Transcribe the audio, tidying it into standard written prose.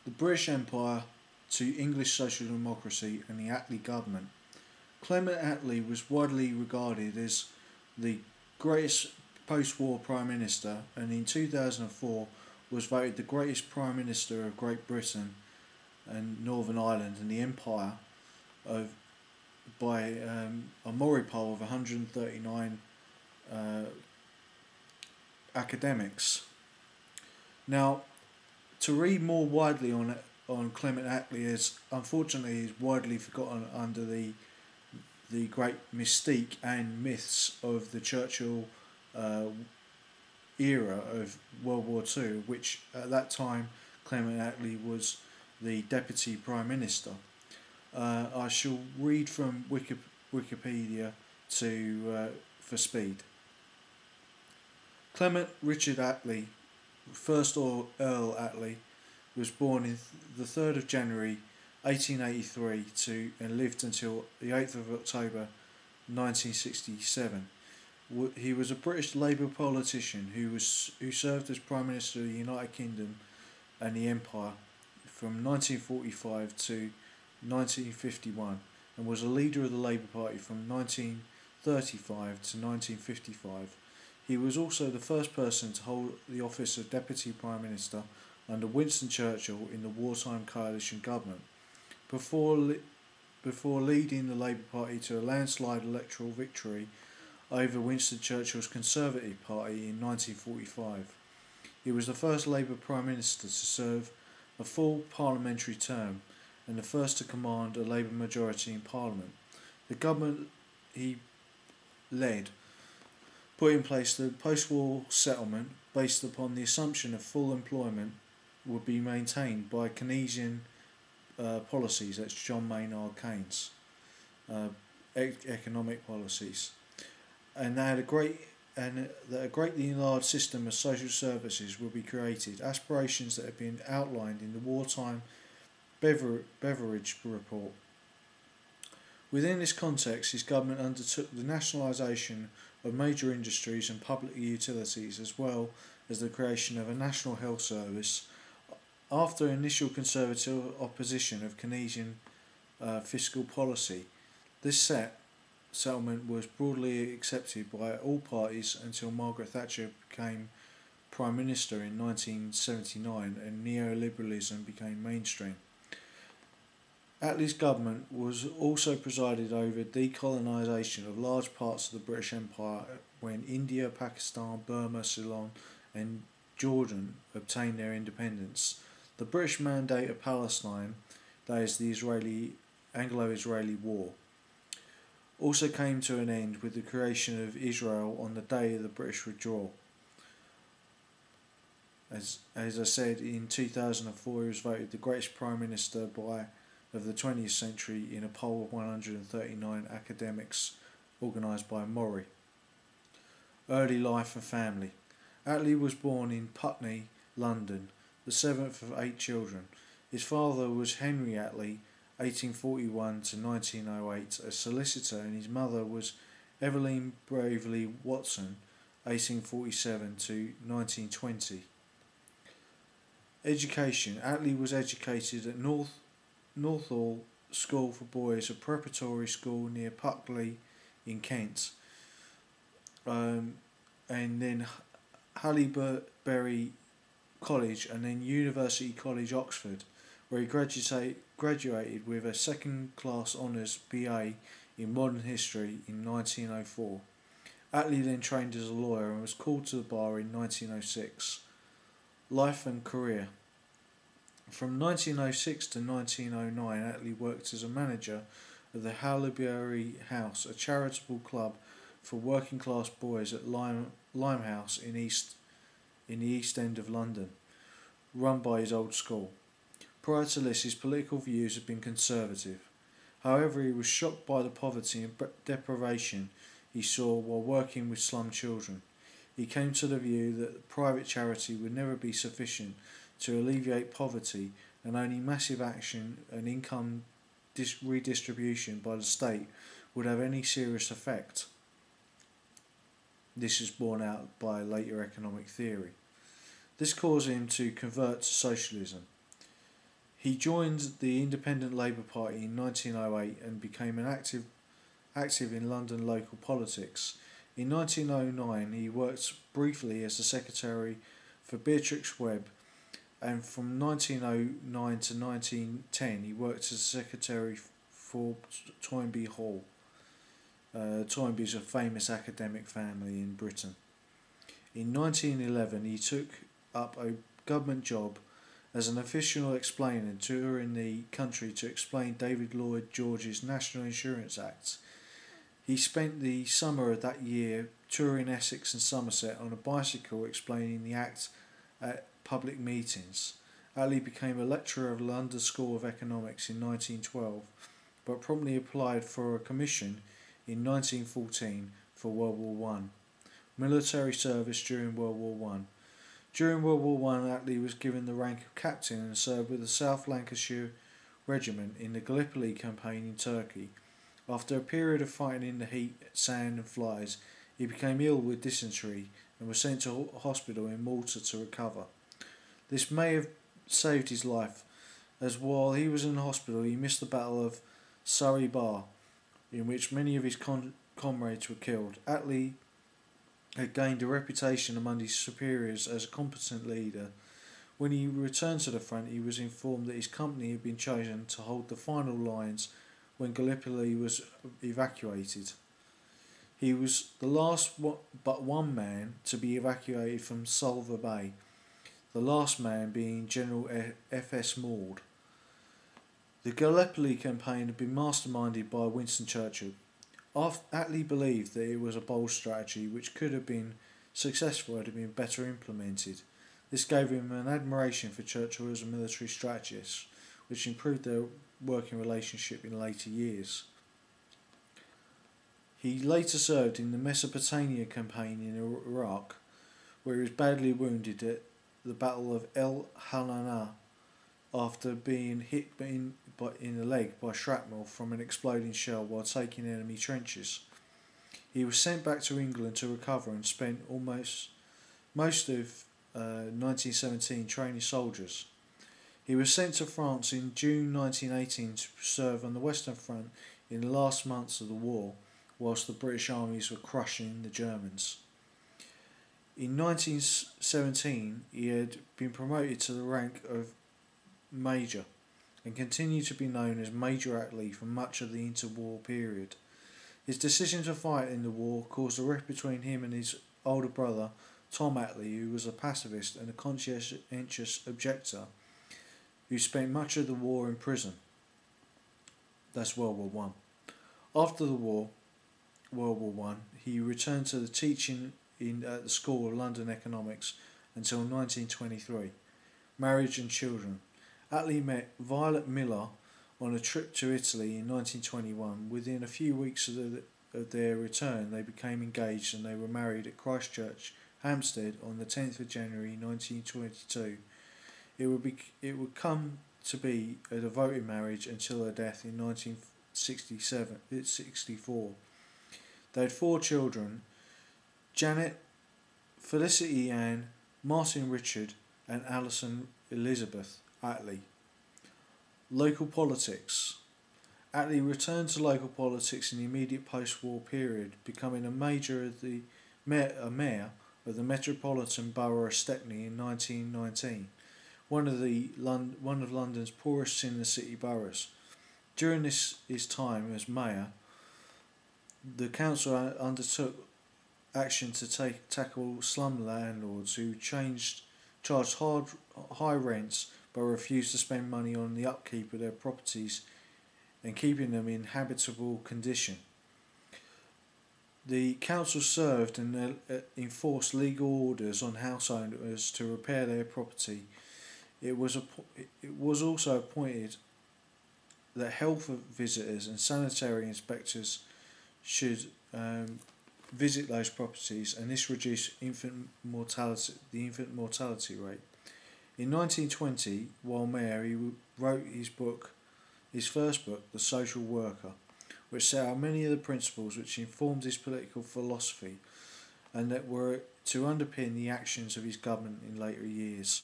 the British Empire to English social democracy and the Atlee government. Clement Atlee was widely regarded as the greatest post-war Prime Minister, and in 2004 was voted the greatest Prime Minister of Great Britain and Northern Ireland and the Empire of, by a Maury poll of 139 academics. Now, to read more widely on Clement Atlee is unfortunately is widely forgotten under the great mystique and myths of the Churchill era of World War II, which at that time Clement Atlee was the Deputy Prime Minister. I shall read from Wikipedia for speed. Clement Richard Atlee, first Earl Atlee, was born in the 3rd of January 1883 and lived until the 8th of October 1967. He was a British Labour politician who served as Prime Minister of the United Kingdom and the Empire from 1945 to 1951 and was a leader of the Labour Party from 1935 to 1955. He was also the first person to hold the office of Deputy Prime Minister under Winston Churchill in the wartime coalition government, before leading the Labour Party to a landslide electoral victory over Winston Churchill's Conservative Party in 1945. He was the first Labour Prime Minister to serve a full parliamentary term and the first to command a Labour majority in Parliament. The government he led put in place the post-war settlement based upon the assumption of full employment would be maintained by Keynesian policies, that's John Maynard Keynes economic policies, and that a greatly enlarged system of social services will be created, aspirations that have been outlined in the wartime Beveridge report. Within this context, his government undertook the nationalisation of major industries and public utilities, as well as the creation of a national health service. After initial conservative opposition of Keynesian fiscal policy, this settlement was broadly accepted by all parties until Margaret Thatcher became Prime Minister in 1979 and neoliberalism became mainstream. Attlee's government was also presided over decolonisation of large parts of the British Empire when India, Pakistan, Burma, Ceylon and Jordan obtained their independence. The British Mandate of Palestine, that is the Anglo-Israeli War, also came to an end with the creation of Israel on the day of the British withdrawal. As I said, in 2004 he was voted the greatest Prime Minister of the 20th century in a poll of 139 academics organised by Maury. Early life and family. Atlee was born in Putney, London, the seventh of 8 children. His father was Henry Atlee, 1841 to 1908, a solicitor, and his mother was Evelyn Bravely Watson, 1847 to 1920. Education. Atlee was educated at Northall School for Boys, a preparatory school near Puckley in Kent, and then Haileybury College and then University College Oxford, where he graduated with a second-class honours BA in modern history in 1904. Atlee then trained as a lawyer and was called to the bar in 1906. Life and career. From 1906 to 1909, Atlee worked as a manager of the Haileybury House, a charitable club for working-class boys at Limehouse in the East End of London, run by his old school. Prior to this, his political views had been conservative. However, he was shocked by the poverty and deprivation he saw while working with slum children. He came to the view that private charity would never be sufficient to alleviate poverty, and only massive action and income redistribution by the state would have any serious effect. This is borne out by later economic theory. This caused him to convert to socialism. He joined the Independent Labour Party in 1908 and became active in London local politics. In 1909 he worked briefly as the secretary for Beatrix Webb, and from 1909 to 1910 he worked as secretary for Toynbee Hall. Toynbee is a famous academic family in Britain. In 1911 he took up a government job as an official explainer, touring the country to explain David Lloyd George's National Insurance Act. He spent the summer of that year touring Essex and Somerset on a bicycle explaining the Act at public meetings. Atlee became a lecturer of London School of Economics in 1912, but promptly applied for a commission in 1914 for World War One. Military service during World War One. During World War One, Atlee was given the rank of captain and served with the South Lancashire Regiment in the Gallipoli campaign in Turkey. After a period of fighting in the heat, sand and flies, he became ill with dysentery and was sent to hospital in Malta to recover. This may have saved his life, as while he was in the hospital he missed the Battle of Surrey Bar, in which many of his comrades were killed. Atlee had gained a reputation among his superiors as a competent leader. When he returned to the front, he was informed that his company had been chosen to hold the final lines when Gallipoli was evacuated. He was the last but one man to be evacuated from Suvla Bay, the last man being General F.S. Maud. The Gallipoli campaign had been masterminded by Winston Churchill. Atlee believed that it was a bold strategy which could have been successful had it been better implemented. This gave him an admiration for Churchill as a military strategist, which improved their working relationship in later years. He later served in the Mesopotamia campaign in Iraq, where he was badly wounded at the Battle of El Halanah after being hit in the leg by shrapnel from an exploding shell while taking enemy trenches. He was sent back to England to recover and spent most of 1917 training soldiers. He was sent to France in June 1918 to serve on the Western Front in the last months of the war, whilst the British armies were crushing the Germans. In 1917 he had been promoted to the rank of Major and continued to be known as Major Atlee for much of the interwar period. His decision to fight in the war caused a rift between him and his older brother Tom Atlee, who was a pacifist and a conscientious objector, who spent much of the war in prison. That's World War One. After the war, World War One, he returned to the teaching at the School of London Economics until 1923. Marriage and children. Atlee met Violet Miller on a trip to Italy in 1921. Within a few weeks of their return, they became engaged and they were married at Christchurch, Hampstead, on the 10th of January 1922. It would come to be a devoted marriage until her death in 1964. They had 4 children: Janet, Felicity Ann, Martin Richard, and Alison Elizabeth Atlee. Local politics. Atlee returned to local politics in the immediate post-war period, becoming a mayor of the Metropolitan Borough of Stepney in 1919, one of London's poorest inner city boroughs. During his time as mayor, the council undertook action to tackle slum landlords who charged high rents but refused to spend money on the upkeep of their properties and keeping them in habitable condition. The council served and enforced legal orders on house owners to repair their property. It was also appointed that health visitors and sanitary inspectors should visit those properties, and this reduced the infant mortality rate. In 1920, while mayor, he wrote his first book, The Social Worker, which set out many of the principles which informed his political philosophy and that were to underpin the actions of his government in later years.